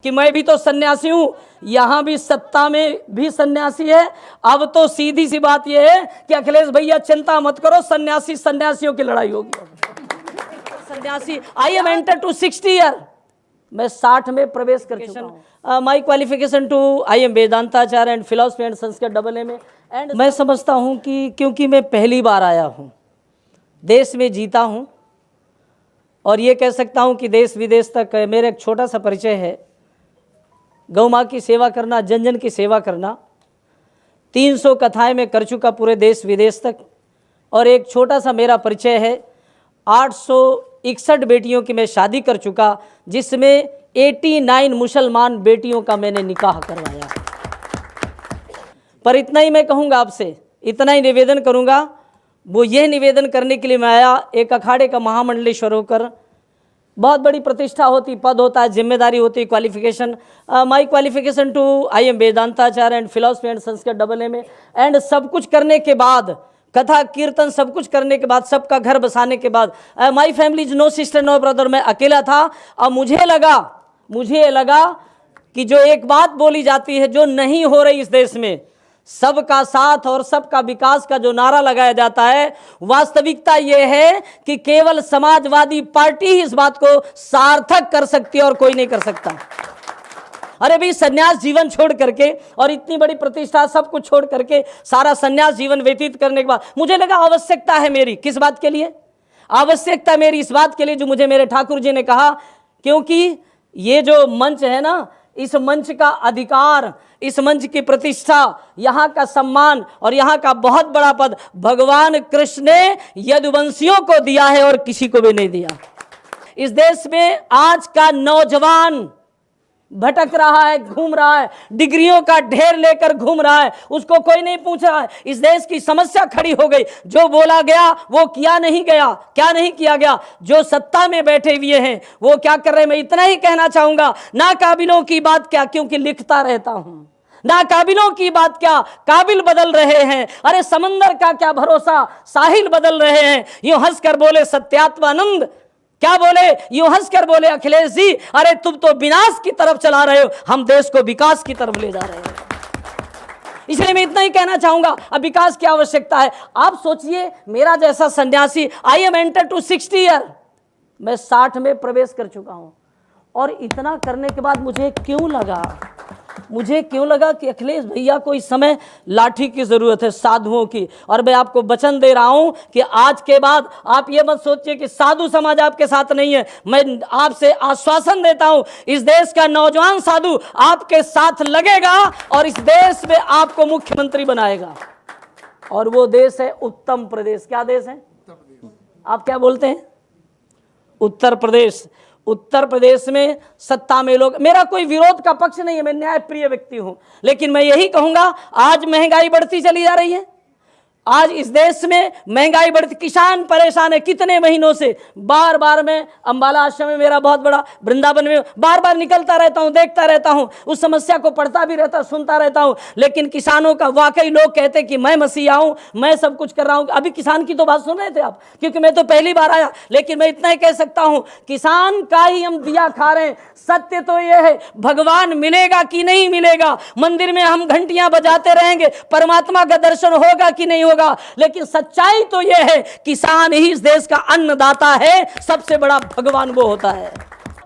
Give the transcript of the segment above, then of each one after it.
कि मैं भी तो सन्यासी हूं, यहां भी सत्ता में भी सन्यासी है। अब तो सीधी सी बात यह है कि अखिलेश भैया चिंता मत करो, सन्यासी सन्यासियों की लड़ाई होगी। सन्यासी, I am enter to 60 year, मैं 60 में प्रवेश कर चुका हूं। My qualification to I am वेदांताचार्य and philosophy and Sanskrit AA में। एंड मैं समझता हूं कि क्योंकि मैं पहली बार आया हूं, देश में जीता हूं, और ये कह सकता हूं कि देश विदेश तक मेरा एक छोटा सा परिचय है। गौ माँ की सेवा करना, जन जन की सेवा करना, 300 कथाएं मैं कर चुका पूरे देश विदेश तक। और एक छोटा सा मेरा परिचय है, 861 बेटियों की मैं शादी कर चुका, जिसमें 89 मुसलमान बेटियों का मैंने निकाह करवाया। पर इतना ही मैं कहूँगा आपसे, इतना ही निवेदन करूँगा। वो यह निवेदन करने के लिए मैं आया, एक अखाड़े का महामंडलेश्वर होकर, बहुत बड़ी प्रतिष्ठा होती, पद होता है, जिम्मेदारी होती, qualification. My qualification to I am वेदांताचार्य and philosophy and Sanskrit AA में। एंड सब कुछ करने के बाद, कथा कीर्तन सब कुछ करने के बाद, सबका घर बसाने के बाद, my family is no sister no brother, मैं अकेला था। अब मुझे लगा कि जो एक बात बोली जाती है, जो नहीं हो रही इस देश में, सबका साथ और सबका विकास का जो नारा लगाया जाता है, वास्तविकता यह है कि केवल समाजवादी पार्टी ही इस बात को सार्थक कर सकती है और कोई नहीं कर सकता। अरे भाई, सन्यास जीवन छोड़ करके और इतनी बड़ी प्रतिष्ठा सब कुछ छोड़ करके सारा सन्यास जीवन व्यतीत करने के बाद मुझे लगा आवश्यकता है मेरी, किस बात के लिए? आवश्यकता मेरी इस बात के लिए जो मुझे मेरे ठाकुर जी ने कहा, क्योंकि ये जो मंच है ना, इस मंच का अधिकार, इस मंच की प्रतिष्ठा, यहाँ का सम्मान और यहाँ का बहुत बड़ा पद भगवान कृष्ण ने यदुवंशियों को दिया है और किसी को भी नहीं दिया। इस देश में आज का नौजवान भटक रहा है, घूम रहा है, डिग्रियों का ढेर लेकर घूम रहा है, उसको कोई नहीं पूछ रहा है। इस देश की समस्या खड़ी हो गई, जो बोला गया वो किया नहीं गया, क्या नहीं किया गया। जो सत्ता में बैठे हुए हैं वो क्या कर रहे हैं, मैं इतना ही कहना चाहूंगा। ना काबिलों की बात क्या, क्योंकि लिखता रहता हूं, ना काबिलों की बात क्या, काबिल बदल रहे हैं। अरे समंदर का क्या भरोसा, साहिल बदल रहे हैं। यूं हंसकर बोले सत्यात्मानंद, क्या बोले, यूं हंसकर बोले अखिलेश जी, अरे तुम तो विनाश की तरफ चला रहे हो, हम देश को विकास की तरफ ले जा रहे हैं। इसलिए मैं इतना ही कहना चाहूंगा, अब विकास की आवश्यकता है। आप सोचिए, मेरा जैसा सन्यासी, I am enter to 60 year, मैं 60 में प्रवेश कर चुका हूं। और इतना करने के बाद मुझे क्यों लगा कि अखिलेश भैया को इस समय लाठी की जरूरत है, साधुओं की। और मैं आपको वचन दे रहा हूं कि आज के बाद आप ये मत सोचिए कि साधु समाज आपके साथ नहीं है। मैं आपसे आश्वासन देता हूं, इस देश का नौजवान साधु आपके साथ लगेगा और इस देश में आपको मुख्यमंत्री बनाएगा। और वो देश है उत्तम प्रदेश। क्या देश है? आप क्या बोलते हैं? उत्तर प्रदेश। उत्तर प्रदेश में सत्ता में लोग, मेरा कोई विरोध का पक्ष नहीं है, मैं न्यायप्रिय व्यक्ति हूं, लेकिन मैं यही कहूंगा, आज महंगाई बढ़ती चली जा रही है। आज इस देश में महंगाई बढ़ती, किसान परेशान है कितने महीनों से। बार बार मैं अंबाला आश्रम में, मेरा बहुत बड़ा वृंदावन में, बार बार निकलता रहता हूं, देखता रहता हूं, उस समस्या को पढ़ता भी रहता, सुनता रहता हूं। लेकिन किसानों का, वाकई लोग कहते कि मैं मसीहा हूं, मैं सब कुछ कर रहा हूं। अभी किसान की तो बात सुन रहे थे आप, क्योंकि मैं तो पहली बार आया, लेकिन मैं इतना ही कह सकता हूं, किसान का ही हम दिया खा रहे हैं। सत्य तो यह है, भगवान मिलेगा कि नहीं मिलेगा, मंदिर में हम घंटियां बजाते रहेंगे, परमात्मा का दर्शन होगा कि नहीं होगा, लेकिन सच्चाई तो यह है, किसान ही इस देश का अन्नदाता है, सबसे बड़ा भगवान वो होता है।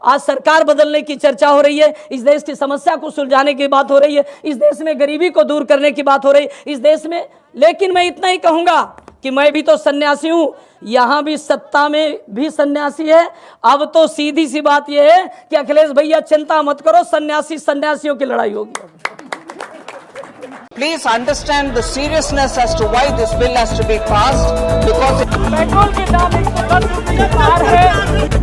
आज सरकार बदलने की चर्चा हो रही है, इस देश की समस्या को सुलझाने की बात हो रही है, इस देश में गरीबी को दूर करने की बात हो रही है, इस देश में। लेकिन मैं इतना ही कहूंगा कि मैं भी तो सन्यासी हूं, यहां भी सत्ता में भी सन्यासी है। अब तो सीधी सी बात यह है कि अखिलेश भैया चिंता मत करो, सन्यासी सन्यासियों की लड़ाई होगी। Please understand the seriousness as to why this bill has to be passed, because petrol के दाम 110 रुपये पार है।